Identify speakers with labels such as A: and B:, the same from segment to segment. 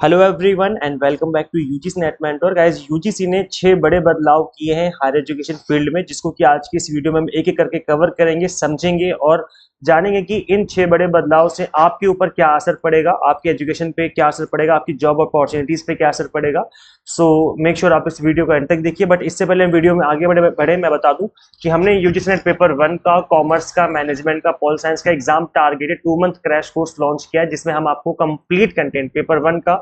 A: Hello everyone and welcome back to UGC NET mentor guys. UGC ने 6 बड़े बदलाव किए हैं हायर एजुकेशन फील्ड में, जिसको कि आज की इस वीडियो में हम एक एक करके कवर करेंगे, समझेंगे और जानेंगे कि इन 6 बड़े बदलाव से आपके ऊपर क्या असर पड़ेगा, आपकी एजुकेशन पे क्या असर पड़ेगा, आपकी जॉब अपॉर्चुनिटीज पे क्या असर पड़ेगा। सो मेक श्योर आप इस वीडियो को एंड तक देखिए। बट इससे पहले हम वीडियो में आगे बढ़े मैं बता दूं कि हमने यूजीसी नेट पेपर 1 का, कॉमर्स का, मैनेजमेंट का, पॉल साइंस का exam targeted 2 month crash course launch किया है, जिसमें हम आपको कंप्लीट कंटेंट पेपर 1 का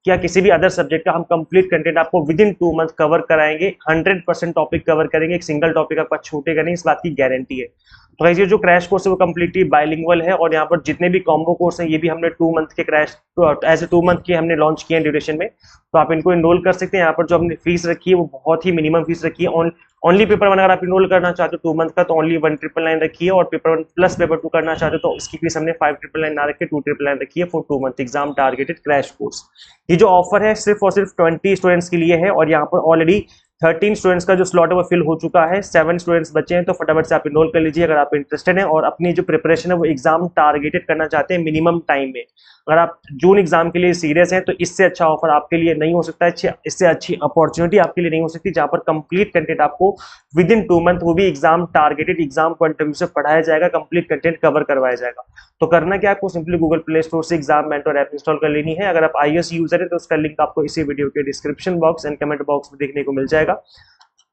A: या किसी भी अदर सब्जेक्ट का हम कंप्लीट कंटेंट आपको विद इन 2 मंथ कवर कराएंगे। 100% टॉपिक कवर करेंगे, एक सिंगल टॉपिक आपका छूटेगा नहीं, इस बात की गारंटी है। तो गाइस ये जो क्रैश कोर्स है वो कंप्लीटली बाइलिंगुअल है और यहाँ पर जितने भी कॉम्बो कोर्स हैं ये भी हमने 2 मंथ के क्रैश एज ए 2 मंथ के हमने लॉन्च किए हैं ड्यूरेशन में। तो आप इनको इनरोल कर सकते हैं। यहाँ पर जो हमने फीस रखी है वो बहुत ही मिनिमम फीस रखी है। ओनली पेपर 1 अगर आप इनरोल करना चाहते हो 2 मंथ का तो ओनली 1999 रखी है, और पेपर 1 प्लस पेपर 2 करना चाहते हो तो इसकी फीस हमने 5999 ना रखी, 2999 रखी है for 2 month exam targeted crash course. ये जो ऑफर है सिर्फ और सिर्फ 20 स्टूडेंट्स के लिए है और यहाँ पर ऑलरेडी 13 स्टूडेंट्स का जो स्लॉट है वो फिल हो चुका है, 7 स्टूडेंट्स बचे हैं। तो फटाफट से आप इनरोल कर लीजिए अगर आप इंटरेस्टेड हैं और अपनी जो प्रिपरेशन है वो एग्जाम टारगेटेड करना चाहते हैं मिनिमम टाइम में। अगर आप जून एग्जाम के लिए सीरियस हैं तो इससे अच्छा ऑफर आपके लिए नहीं हो सकता है, इससे अच्छी अपॉर्चुनिटी आपके लिए नहीं हो सकती, जहां पर कंप्लीट कंटेंट आपको विद इन 2 मंथ वो भी exam targeted, exam point of view से पढ़ाया जाएगा, कंप्लीट कंटेंट कवर करवाया जाएगा। तो करना क्या, आपको सिंपली गूगल प्ले स्टोर से एग्जाम मेंटर ऐप इंस्टॉल कर लेनी है। अगर आप iOS यूजर है तो उसका लिंक आपको इसी वीडियो के description box and comment box में देखने को मिल जाएगा।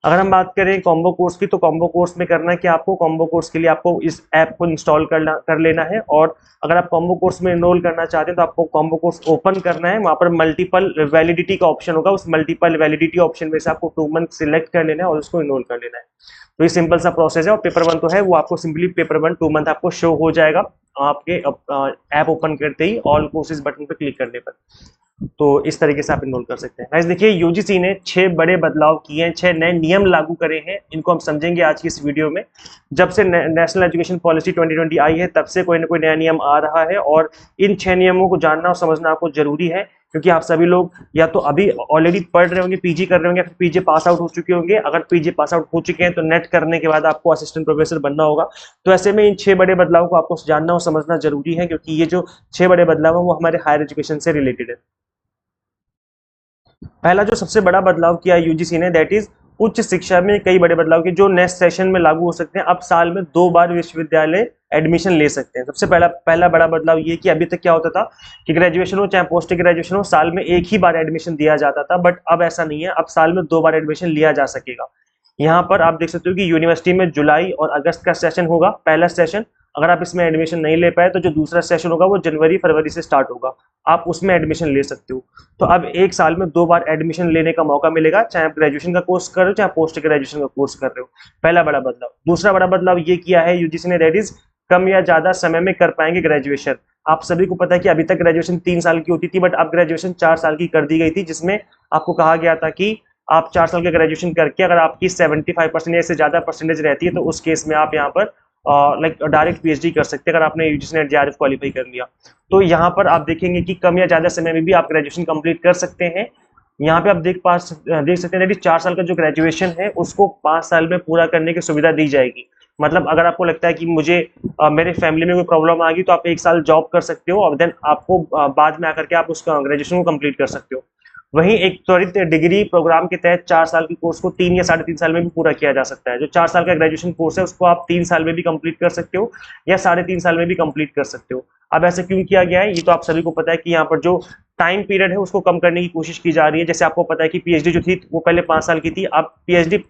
A: अगर हम बात करें कॉम्बो कोर्स की, तो कॉम्बो कोर्स में करना क्या, आपको कॉम्बो कोर्स के लिए आपको इस ऐप को इंस्टॉल कर लेना है। और अगर आप कॉम्बो कोर्स में एनरोल करना चाहते हैं तो आपको कॉम्बो कोर्स ओपन करना है। वहां पर मल्टीपल वैलिडिटी का ऑप्शन होगा, उस मल्टीपल वैलिडिटी ऑप्शन में से आपको 2 मंथ सिलेक्ट कर लेना है और उसको एनरोल कर लेना है। तो ये सिंपल सा प्रोसेस है। और पेपर 1 तो है वो आपको सिंपली पेपर 1 2 मंथ आपको शो हो जाएगा आपके ऐप ओपन करते ही ऑल कोर्सेज बटन पर क्लिक करने पर। तो इस तरीके से आप इनरोल कर सकते हैं। गाइस देखिए यूजीसी ने 6 बड़े बदलाव किए हैं, 6 नए नियम लागू करे हैं, इनको हम समझेंगे आज की इस वीडियो में। जब से नेशनल एजुकेशन पॉलिसी 2020 आई है तब से कोई ना कोई नया नियम आ रहा है और इन 6 नियमों को जानना और समझना आपको जरूरी है, क्योंकि आप सभी लोग या तो अभी ऑलरेडी पढ़ रहे होंगे, पीजी कर रहे होंगे, फिर पीजी पास आउट हो चुके होंगे। अगर पीजी पास आउट हो चुके हैं तो नेट करने के बाद आपको असिस्टेंट प्रोफेसर बनना होगा। तो ऐसे में इन 6 बड़े बदलाव को आपको जानना और समझना जरूरी है, क्योंकि ये जो 6 बड़े बदलाव है वो हमारे हायर एजुकेशन से रिलेटेड है। पहला जो सबसे बड़ा बदलाव किया यूजीसी ने, दैट इज उच्च शिक्षा में कई बड़े बदलाव किए जो नेक्स्ट सेशन में लागू हो सकते हैं। अब साल में 2 बार विश्वविद्यालय एडमिशन ले सकते हैं। सबसे पहला बड़ा बदलाव ये कि अभी तक क्या होता था कि ग्रेजुएशन हो चाहे पोस्ट ग्रेजुएशन हो, साल में एक ही बार एडमिशन दिया जाता था, बट अब ऐसा नहीं है, अब साल में 2 बार एडमिशन लिया जा सकेगा। यहाँ पर आप देख सकते हो कि यूनिवर्सिटी में जुलाई और अगस्त का सेशन होगा, पहला सेशन। अगर आप इसमें एडमिशन नहीं ले पाए तो जो दूसरा सेशन होगा वो जनवरी फरवरी से स्टार्ट होगा, आप उसमें एडमिशन ले सकते हो। तो अब एक साल में 2 बार एडमिशन लेने का मौका मिलेगा, चाहे आप ग्रेजुएशन का कोर्स कर रहे हो चाहे पोस्ट ग्रेजुएशन का कोर्स कर रहे हो। पहला बड़ा बदलाव। दूसरा बड़ा बदलाव ये किया है यूजीसी ने, दैट इज कम या ज्यादा समय में कर पाएंगे ग्रेजुएशन। आप सभी को पता है कि अभी तक ग्रेजुएशन 3 साल की होती थी, बट अब ग्रेजुएशन 4 साल की कर दी गई थी, जिसमें आपको कहा गया था कि आप 4 साल का ग्रेजुएशन करके अगर आपकी 75% से ज्यादा परसेंटेज रहती है तो उस केस में आप यहाँ पर लाइक डायरेक्ट पीएचडी कर सकते हैं, अगर आपने यूजीसी नेट जेआरएफ क्वालिफाई कर लिया। तो यहाँ पर आप देखेंगे कि कम या ज्यादा समय में भी आप ग्रेजुएशन कंप्लीट कर सकते हैं। यहाँ पे आप देख सकते हैं कि 4 साल का जो ग्रेजुएशन है उसको 5 साल में पूरा करने की सुविधा दी जाएगी। मतलब अगर आपको लगता है कि मुझे मेरे फैमिली में कोई प्रॉब्लम आ गई तो आप 1 साल जॉब कर सकते हो और देन आपको बाद में आकर के आप उसका ग्रेजुएशन को कंप्लीट कर सकते हो। वहीं एक त्वरित डिग्री प्रोग्राम के तहत 4 साल की कोर्स को 3 या 3.5 साल में भी पूरा किया जा सकता है। जो 4 साल का ग्रेजुएशन कोर्स है उसको आप 3 साल में भी कंप्लीट कर सकते हो या 3.5 साल में भी कंप्लीट कर सकते हो। अब ऐसा क्यों किया गया है, ये तो आप सभी को पता है कि यहाँ पर जो टाइम पीरियड है उसको कम करने की कोशिश की जा रही है। जैसे आपको पता है कि पीएचडी जो थी वो पहले 5 साल की थी, अब पीएचडी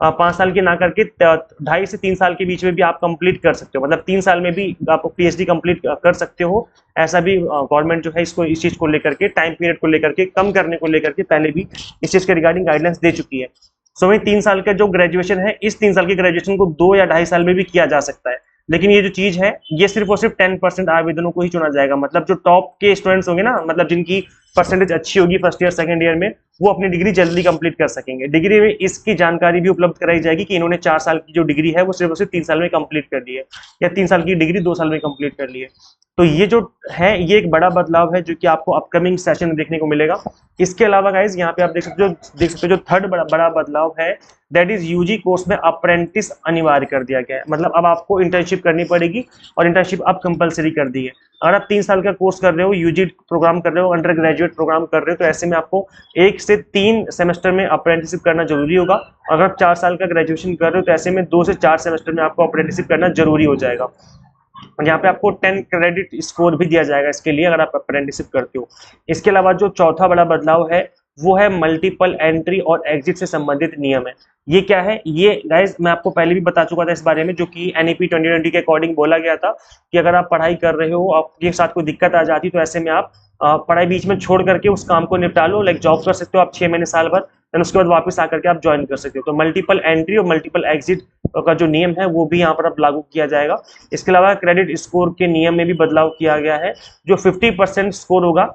A: 5 साल की ना करके 2.5 से 3 साल के बीच में भी आप कंप्लीट कर सकते हो, मतलब 3 साल में भी आप पीएचडी कंप्लीट कर सकते हो। ऐसा भी गवर्नमेंट जो है इसको इस चीज को लेकर के, टाइम पीरियड को लेकर के, कम करने को लेकर के पहले भी इस चीज के रिगार्डिंग गाइडलाइंस दे चुकी है। सो वही 3 साल का जो ग्रेजुएशन है, इस 3 साल के ग्रेजुएशन को 2 या 2.5 साल में भी किया जा सकता है। लेकिन ये जो चीज है ये सिर्फ और सिर्फ 10% आवेदनों को ही चुना जाएगा। मतलब जो टॉप के स्टूडेंट्स होंगे ना, मतलब जिनकी परसेंटेज अच्छी होगी फर्स्ट ईयर सेकंड ईयर में, वो अपनी डिग्री जल्दी कंप्लीट कर सकेंगे। डिग्री में इसकी जानकारी भी उपलब्ध कराई जाएगी कि इन्होंने 4 साल की जो डिग्री है वो सिर्फ और सिर्फ 3 साल में कंप्लीट कर ली है, या 3 साल की डिग्री 2 साल में कंप्लीट कर ली है। तो ये जो है ये एक बड़ा बदलाव है जो कि आपको अपकमिंग सेशन में देखने को मिलेगा। इसके अलावा गाइज यहाँ पे आप देख सकते हो जो थर्ड बड़ा बदलाव है, दैट इज यूजी कोर्स में अप्रेंटिस अनिवार्य कर दिया गया है। मतलब अब आपको इंटर्नशिप करनी पड़ेगी और इंटर्नशिप अब कंपलसरी कर दी है। अगर आप 3 साल का कोर्स कर रहे हो, यूजी प्रोग्राम कर रहे हो, अंडर ग्रेजुएट प्रोग्राम कर रहे हो, तो ऐसे में आपको 1 से 3 सेमेस्टर में अप्रेंटिसशिप करना जरूरी होगा। अगर आप 4 साल का ग्रेजुएशन कर रहे हो तो ऐसे में 2 से 4 सेमेस्टर में आपको अप्रेंटिसशिप करना जरूरी हो जाएगा। और यहाँ पे आपको 10 क्रेडिट स्कोर भी दिया जाएगा इसके लिए, अगर आप अप्रेंटिसशिप करते हो। इसके अलावा जो चौथा बड़ा बदलाव है वो है मल्टीपल एंट्री और एग्जिट से संबंधित नियम है। ये क्या है? ये गाइस मैं आपको पहले भी बता चुका था इस बारे में, जो कि एनईपी 2020 के अकॉर्डिंग बोला गया था कि अगर आप पढ़ाई कर रहे हो, आपके साथ कोई दिक्कत आ जाती, तो ऐसे में आप पढ़ाई बीच में छोड़ करके उस काम को निपटा लो। लाइक जॉब कर सकते हो आप 6 महीने साल भर, देन उसके बाद वापस आकर के आप ज्वाइन कर सकते हो। तो मल्टीपल एंट्री और मल्टीपल एग्जिट का जो नियम है वो भी यहाँ पर अब लागू किया जाएगा। इसके अलावा क्रेडिट स्कोर के नियम में भी बदलाव किया गया है। जो 50% स्कोर होगा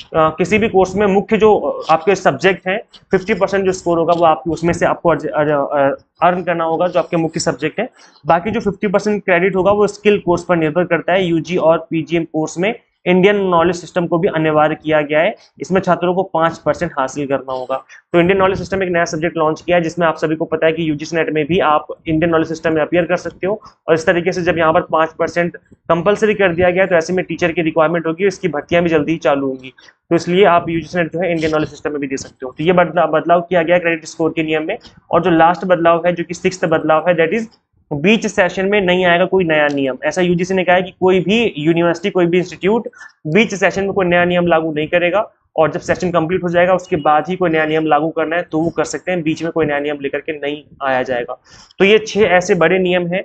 A: किसी भी कोर्स में, मुख्य जो आपके सब्जेक्ट हैं, 50% जो स्कोर होगा वो आपकी उसमें से आपको अर्न करना होगा, जो आपके मुख्य सब्जेक्ट है। बाकी जो 50% क्रेडिट होगा वो स्किल कोर्स पर निर्भर करता है। यूजी और पीजीएम कोर्स में इंडियन नॉलेज सिस्टम को भी अनिवार्य किया गया है। इसमें छात्रों को 5% हासिल करना होगा। तो इंडियन नॉलेज सिस्टम एक नया सब्जेक्ट लॉन्च किया है, जिसमें आप सभी को पता है कि यूजीसी नेट में भी आप इंडियन नॉलेज सिस्टम में अपीयर कर सकते हो। और इस तरीके से जब यहाँ पर 5% कंपलसरी कर दिया गया, तो ऐसे में टीचर की रिक्वायरमेंट होगी, इसकी भर्तियां भी जल्दी ही चालू होंगी। तो इसलिए आप यूजीसी नेट जो है इंडियन नॉलेज सिस्टम में भी दे सकते हो। तो ये बदलाव किया गया क्रेडिट स्कोर के नियम में। और जो लास्ट बदलाव है, जो कि 6th बदलाव है, दैट इज बीच सेशन में नहीं आएगा कोई नया नियम। ऐसा यूजीसी ने कहा है कि कोई भी यूनिवर्सिटी, कोई भी इंस्टीट्यूट बीच सेशन में कोई नया नियम लागू नहीं करेगा, और जब सेशन कंप्लीट हो जाएगा उसके बाद ही कोई नया नियम लागू करना है तो वो कर सकते हैं, बीच में कोई नया नियम लेकर के नहीं आया जाएगा। तो ये 6 ऐसे बड़े नियम हैं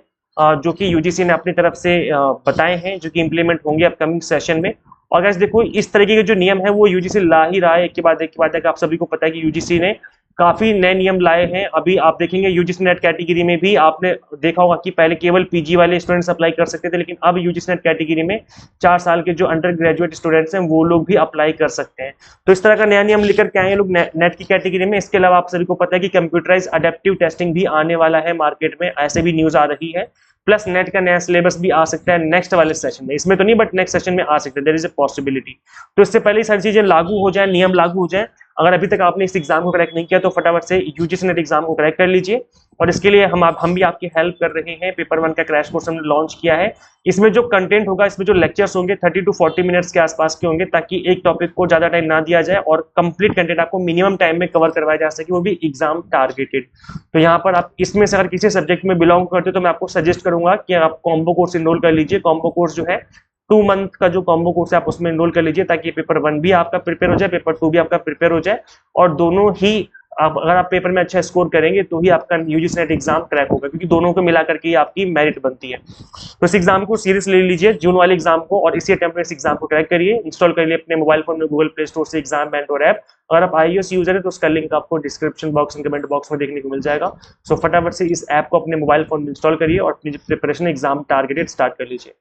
A: जो कि यूजीसी ने अपनी तरफ से बताए हैं, जो कि इंप्लीमेंट होंगे अपकमिंग सेशन में। और गाइस देखो, इस तरीके के जो नियम है वो यूजीसी ला ही रहा है, एक के बाद एक। आप सभी को पता है कि यूजीसी ने काफी नए नियम लाए हैं। अभी आप देखेंगे यूजीसी नेट कैटेगरी में भी आपने देखा होगा कि पहले केवल पीजी वाले स्टूडेंट्स अप्लाई कर सकते थे, लेकिन अब यूजीसी नेट कैटेगरी में 4 साल के जो अंडर ग्रेजुएट स्टूडेंट्स हैं वो लोग भी अप्लाई कर सकते हैं। तो इस तरह का नया नियम लेकर के आए लोग नेट की कैटेगरी में। इसके अलावा आप सभी को पता है कि कंप्यूटराइज अडेप्टिव टेस्टिंग भी आने वाला है मार्केट में, ऐसे भी न्यूज आ रही है। प्लस नेट का नया सिलेबस भी आ सकता है नेक्स्ट वाले सेशन में, इसमें तो नहीं बट नेक्स्ट सेशन में आ सकता है, देयर इज अ पॉसिबिलिटी। तो इससे पहले सारी चीजें लागू हो जाए, नियम लागू हो जाए। अगर अभी तक आपने इस एग्जाम को क्रैक नहीं किया तो फटाफट से यूजीसी नेट एग्जाम को क्रैक कर लीजिए। और इसके लिए हम भी आपकी हेल्प कर रहे हैं। पेपर 1 का क्रैश कोर्स हमने लॉन्च किया है। इसमें जो कंटेंट होगा, इसमें जो लेक्चर्स होंगे 30 to 40 मिनट्स के आसपास के होंगे, ताकि एक टॉपिक को ज्यादा टाइम ना दिया जाए और कंप्लीट कंटेंट आपको मिनिमम टाइम में कवर करवाया जा सके, वो भी एग्जाम टारगेटेड। तो यहाँ पर आप इसमें से अगर किसी सब्जेक्ट में बिलोंग करते हो तो मैं आपको सजेस्ट करूंगा कि आप कॉम्बो कोर्स इनरोल कर लीजिए। कॉम्बो कोर्स जो है 2 मंथ का जो कॉम्बो कोर्स है आप उसमें इनरोल कर लीजिए, ताकि पेपर 1 भी आपका प्रिपेयर हो जाए, पेपर 2 भी आपका प्रिपेयर हो जाए। और दोनों ही अगर आप पेपर में अच्छा स्कोर करेंगे तो ही आपका यूजीसी नेट एग्जाम क्रैक होगा, क्योंकि दोनों को मिलाकर के आपकी मेरिट बनती है। तो इस एग्जाम को सीरियस ले लीजिए, जून वाले एग्जाम को, और इसी अटेम्प्ट में इस एग्जाम को क्रैक करिए। इंस्टॉल कर लिए अपने मोबाइल फोन में गूगल प्ले स्टोर से एग्जाम मेंटोर ऐप। अगर आप iOS यूजर है तो उसका लिंक आपको description box and comment box में देखने को मिल जाएगा। सो फटाफट से इस ऐप को अपने मोबाइल फोन में इंस्टॉल करिए और अपनी प्रिपरेशन एग्जाम टारगेटेड स्टार्ट कर लीजिए।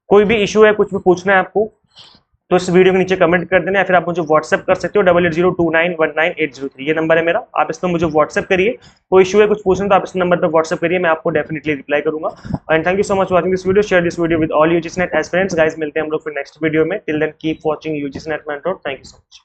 A: कोई भी इशू है, कुछ भी पूछना है आपको, तो इस वीडियो के नीचे कमेंट कर देना, या फिर आप मुझे व्हाट्सएप कर सकते हो 8802919803। ये नंबर है मेरा, आप इस पर मुझे व्हाट्सएप करिए। कोई इशू है, कुछ पूछना तो आप इस नंबर पर व्हाट्सएप करिए, मैं आपको डेफिनेटली रिप्लाई करूंगा। And thank you so much watching this video. Share this video with all UGC NET aspirants. Guys मिलते हैं हम लोग फिर नेक्स्ट वीडियो में। Till then keep watching UGC NET mentor. Thank you so much.